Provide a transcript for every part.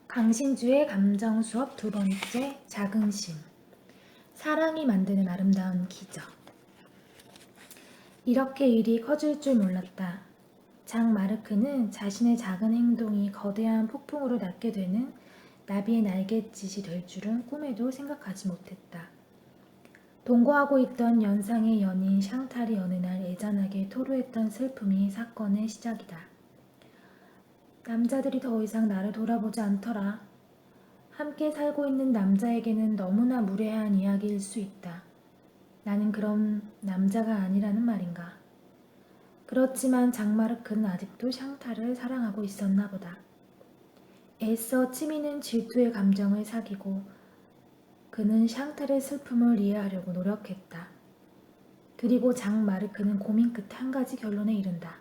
강신주의 감정 수업 두 번째, 자긍심. 사랑이 만드는 아름다운 기적. 이렇게 일이 커질 줄 몰랐다. 장 마르크는 자신의 작은 행동이 거대한 폭풍으로 낫게 되는 나비의 날갯짓이 될 줄은 꿈에도 생각하지 못했다. 동거하고 있던 연상의 연인 샹탈이 어느 날 애잔하게 토로했던 슬픔이 사건의 시작이다. 남자들이 더 이상 나를 돌아보지 않더라. 함께 살고 있는 남자에게는 너무나 무례한 이야기일 수 있다. 나는 그런 남자가 아니라는 말인가. 그렇지만 장마르크는 아직도 샹탈을 사랑하고 있었나 보다. 애써 치미는 질투의 감정을 사귀고 그는 샹탈의 슬픔을 이해하려고 노력했다. 그리고 장마르크는 고민 끝에 한 가지 결론에 이른다.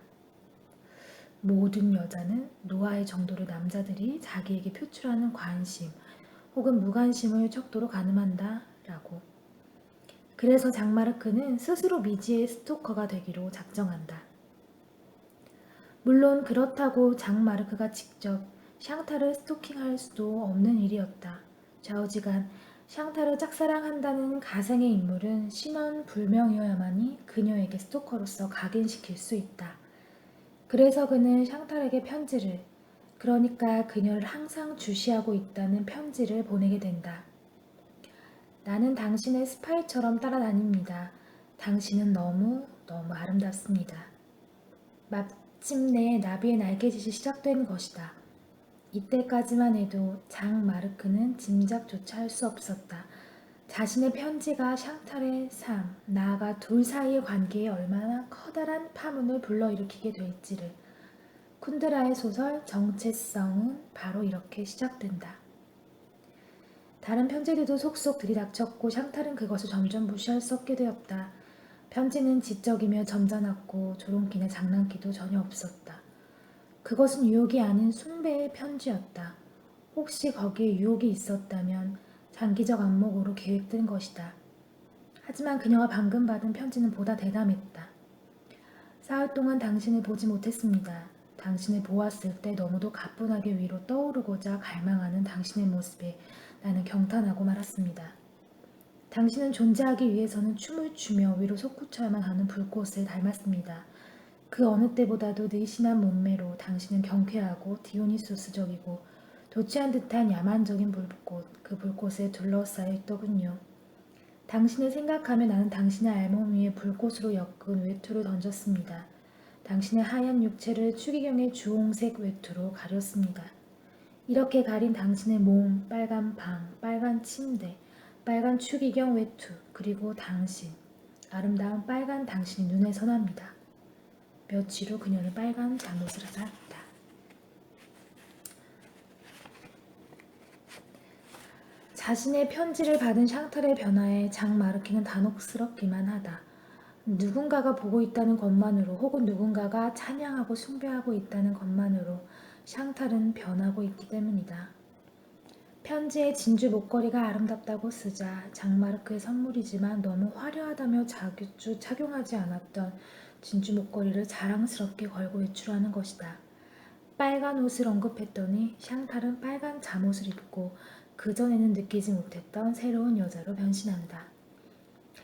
모든 여자는 노아의 정도로 남자들이 자기에게 표출하는 관심 혹은 무관심을 척도로 가늠한다 라고. 그래서 장마르크는 스스로 미지의 스토커가 되기로 작정한다. 물론 그렇다고 장마르크가 직접 샹탈을 스토킹할 수도 없는 일이었다. 좌우지간 샹탈을 짝사랑한다는 가상의 인물은 신원불명이어야만이 그녀에게 스토커로서 각인시킬 수 있다. 그래서 그는 샹탈에게 편지를, 그러니까 그녀를 항상 주시하고 있다는 편지를 보내게 된다. 나는 당신의 스파이처럼 따라다닙니다. 당신은 너무 아름답습니다. 마침내 나비의 날개짓이 시작된 것이다. 이때까지만 해도 장 마르크는 짐작조차 할 수 없었다. 자신의 편지가 샹탈의 삶, 나아가 둘 사이의 관계에 얼마나 커다란 파문을 불러일으키게 될지를. 쿤드라의 소설 정체성은 바로 이렇게 시작된다. 다른 편지들도 속속 들이닥쳤고 샹탈은 그것을 점점 무시할 수 없게 되었다. 편지는 지적이며 점잖았고 조롱기나 장난기도 전혀 없었다. 그것은 유혹이 아닌 숭배의 편지였다. 혹시 거기에 유혹이 있었다면 장기적 안목으로 계획된 것이다. 하지만 그녀가 방금 받은 편지는 보다 대담했다. 사흘 동안 당신을 보지 못했습니다. 당신을 보았을 때 너무도 가뿐하게 위로 떠오르고자 갈망하는 당신의 모습에 나는 경탄하고 말았습니다. 당신은 존재하기 위해서는 춤을 추며 위로 솟구쳐야만 하는 불꽃을 닮았습니다. 그 어느 때보다도 느신한 몸매로 당신은 경쾌하고 디오니소스적이고 도취한 듯한 야만적인 불꽃, 그 불꽃에 둘러싸여 있더군요. 당신을 생각하며 나는 당신의 알몸 위에 불꽃으로 엮은 외투를 던졌습니다. 당신의 하얀 육체를 추기경의 주홍색 외투로 가렸습니다. 이렇게 가린 당신의 몸, 빨간 방, 빨간 침대, 빨간 추기경 외투, 그리고 당신, 아름다운 빨간 당신이 눈에 선합니다. 며칠 후 그녀는 빨간 잠옷을 샀다. 자신의 편지를 받은 샹탈의 변화에 장 마르키는 단혹스럽기만 하다. 누군가가 보고 있다는 것만으로 혹은 누군가가 찬양하고 숭배하고 있다는 것만으로 샹탈은 변하고 있기 때문이다. 편지에 진주 목걸이가 아름답다고 쓰자 장마르크의 선물이지만 너무 화려하다며 자주 착용하지 않았던 진주 목걸이를 자랑스럽게 걸고 외출하는 것이다. 빨간 옷을 언급했더니 샹탈은 빨간 잠옷을 입고 그전에는 느끼지 못했던 새로운 여자로 변신한다.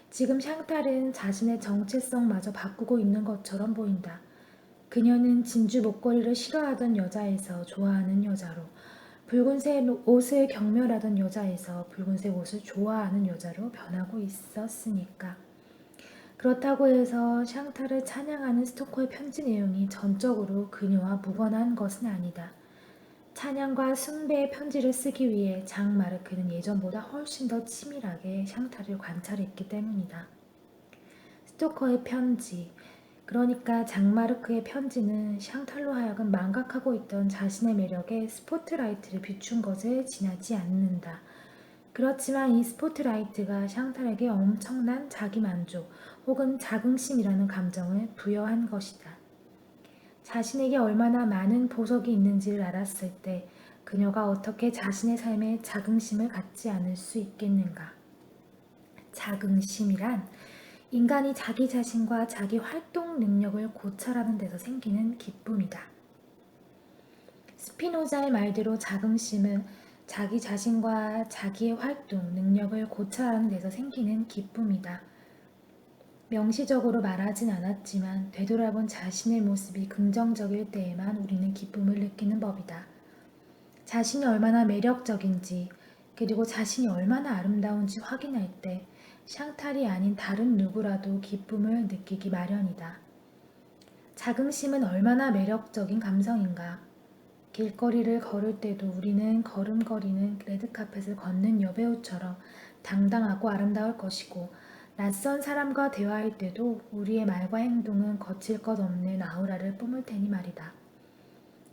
지금 샹탈은 자신의 정체성마저 바꾸고 있는 것처럼 보인다. 그녀는 진주 목걸이를 싫어하던 여자에서 좋아하는 여자로, 붉은색 옷을 경멸하던 여자에서 붉은색 옷을 좋아하는 여자로 변하고 있었으니까. 그렇다고 해서 샹탈을 찬양하는 스토커의 편지 내용이 전적으로 그녀와 무관한 것은 아니다. 찬양과 숭배의 편지를 쓰기 위해 장 마르크는 예전보다 훨씬 더 치밀하게 샹탈을 관찰했기 때문이다. 스토커의 편지, 그러니까 장마르크의 편지는 샹탈로 하여금 망각하고 있던 자신의 매력에 스포트라이트를 비춘 것에 지나지 않는다. 그렇지만 이 스포트라이트가 샹탈에게 엄청난 자기만족 혹은 자긍심이라는 감정을 부여한 것이다. 자신에게 얼마나 많은 보석이 있는지를 알았을 때 그녀가 어떻게 자신의 삶에 자긍심을 갖지 않을 수 있겠는가. 자긍심이란 인간이 자기 자신과 자기 활동 능력을 고찰하는 데서 생기는 기쁨이다. 스피노자의 말대로 자긍심은 자기 자신과 자기의 활동, 능력을 고찰하는 데서 생기는 기쁨이다. 명시적으로 말하진 않았지만 되돌아본 자신의 모습이 긍정적일 때에만 우리는 기쁨을 느끼는 법이다. 자신이 얼마나 매력적인지 그리고 자신이 얼마나 아름다운지 확인할 때 샹탈이 아닌 다른 누구라도 기쁨을 느끼기 마련이다. 자긍심은 얼마나 매력적인 감성인가. 길거리를 걸을 때도 우리는 걸음걸이는 레드카펫을 걷는 여배우처럼 당당하고 아름다울 것이고 낯선 사람과 대화할 때도 우리의 말과 행동은 거칠 것 없는 아우라를 뿜을 테니 말이다.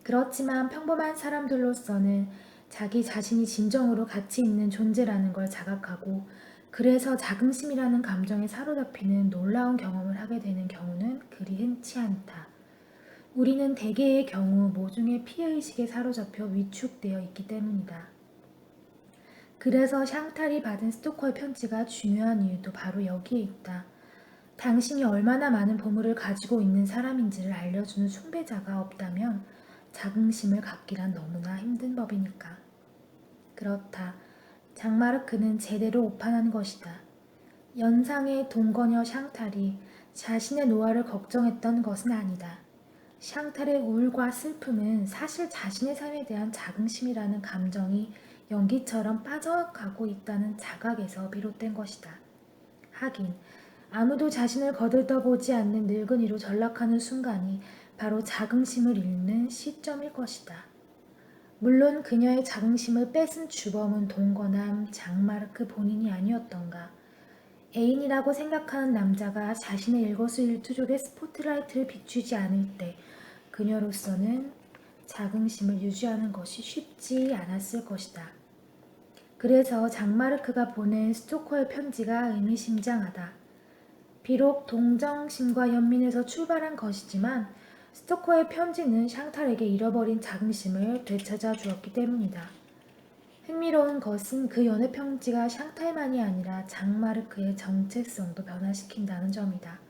그렇지만 평범한 사람들로서는 자기 자신이 진정으로 가치 있는 존재라는 걸 자각하고 그래서 자긍심이라는 감정에 사로잡히는 놀라운 경험을 하게 되는 경우는 그리 흔치 않다. 우리는 대개의 경우 모종의 피해의식에 사로잡혀 위축되어 있기 때문이다. 그래서 샹탈이 받은 스토커의 편지가 중요한 이유도 바로 여기에 있다. 당신이 얼마나 많은 보물을 가지고 있는 사람인지를 알려주는 숭배자가 없다면 자긍심을 갖기란 너무나 힘든 법이니까. 그렇다. 장마르크는 제대로 오판한 것이다. 연상의 동거녀 샹탈이 자신의 노화를 걱정했던 것은 아니다. 샹탈의 우울과 슬픔은 사실 자신의 삶에 대한 자긍심이라는 감정이 연기처럼 빠져가고 있다는 자각에서 비롯된 것이다. 하긴 아무도 자신을 거들떠보지 않는 늙은이로 전락하는 순간이 바로 자긍심을 잃는 시점일 것이다. 물론 그녀의 자긍심을 뺏은 주범은 동거남 장마르크 본인이 아니었던가. 애인이라고 생각하는 남자가 자신의 일거수일투족에 스포트라이트를 비추지 않을 때 그녀로서는 자긍심을 유지하는 것이 쉽지 않았을 것이다. 그래서 장마르크가 보낸 스토커의 편지가 의미심장하다. 비록 동정심과 연민에서 출발한 것이지만 스토커의 편지는 샹탈에게 잃어버린 자긍심을 되찾아 주었기 때문이다. 흥미로운 것은 그 연애 편지가 샹탈만이 아니라 장마르크의 정체성도 변화시킨다는 점이다.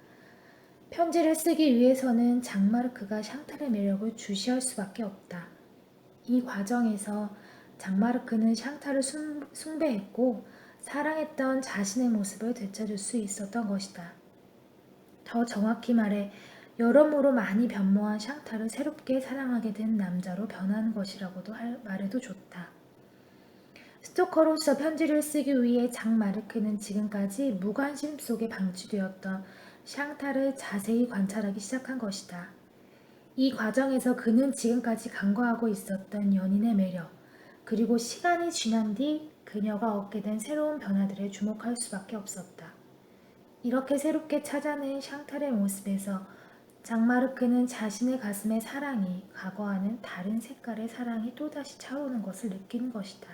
편지를 쓰기 위해서는 장마르크가 샹탈의 매력을 주시할 수밖에 없다. 이 과정에서 장마르크는 샹탈을 숭배했고 사랑했던 자신의 모습을 되찾을 수 있었던 것이다. 더 정확히 말해 여러모로 많이 변모한 샹탈을 새롭게 사랑하게 된 남자로 변한 것이라고도 말해도 좋다. 스토커로서 편지를 쓰기 위해 장마르크는 지금까지 무관심 속에 방치되었던 샹탈을 자세히 관찰하기 시작한 것이다. 이 과정에서 그는 지금까지 간과하고 있었던 연인의 매력, 그리고 시간이 지난 뒤 그녀가 얻게 된 새로운 변화들에 주목할 수밖에 없었다. 이렇게 새롭게 찾아낸 샹탈의 모습에서 장마르크는 자신의 가슴의 사랑이 과거와는 다른 색깔의 사랑이 또다시 차오르는 것을 느끼는 것이다.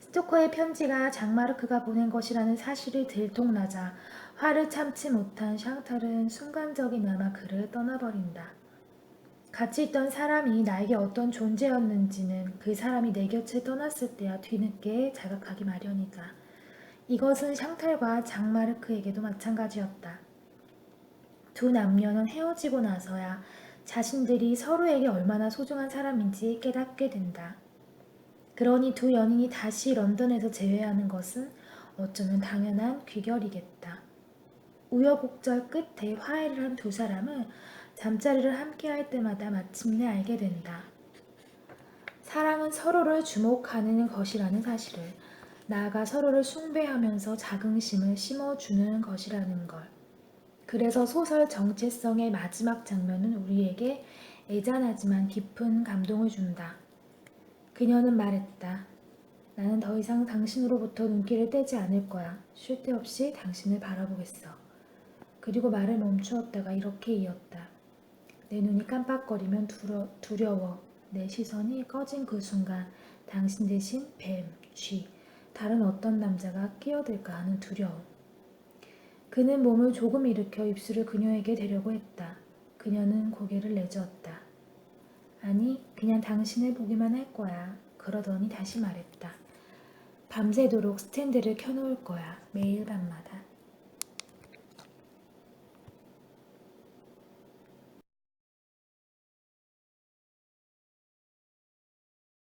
스토커의 편지가 장마르크가 보낸 것이라는 사실이 들통나자 화를 참지 못한 샹탈은 순간적이나마 그를 떠나버린다. 같이 있던 사람이 나에게 어떤 존재였는지는 그 사람이 내 곁을 떠났을 때야 뒤늦게 자각하기 마련이다. 이것은 샹탈과 장마르크에게도 마찬가지였다. 두 남녀는 헤어지고 나서야 자신들이 서로에게 얼마나 소중한 사람인지 깨닫게 된다. 그러니 두 연인이 다시 런던에서 재회하는 것은 어쩌면 당연한 귀결이겠다. 우여곡절 끝에 화해를 한 두 사람은 잠자리를 함께 할 때마다 마침내 알게 된다. 사랑은 서로를 주목하는 것이라는 사실을, 나아가 서로를 숭배하면서 자긍심을 심어주는 것이라는 걸. 그래서 소설 정체성의 마지막 장면은 우리에게 애잔하지만 깊은 감동을 준다. 그녀는 말했다. 나는 더 이상 당신으로부터 눈길을 떼지 않을 거야. 쉴 데 없이 당신을 바라보겠어. 그리고 말을 멈추었다가 이렇게 이었다. 내 눈이 깜빡거리면 두려워. 내 시선이 꺼진 그 순간 당신 대신 뱀, 쥐, 다른 어떤 남자가 끼어들까 하는 두려움. 그는 몸을 조금 일으켜 입술을 그녀에게 대려고 했다. 그녀는 고개를 내저었다. 아니, 그냥 당신을 보기만 할 거야. 그러더니 다시 말했다. 밤새도록 스탠드를 켜놓을 거야. 매일 밤마다.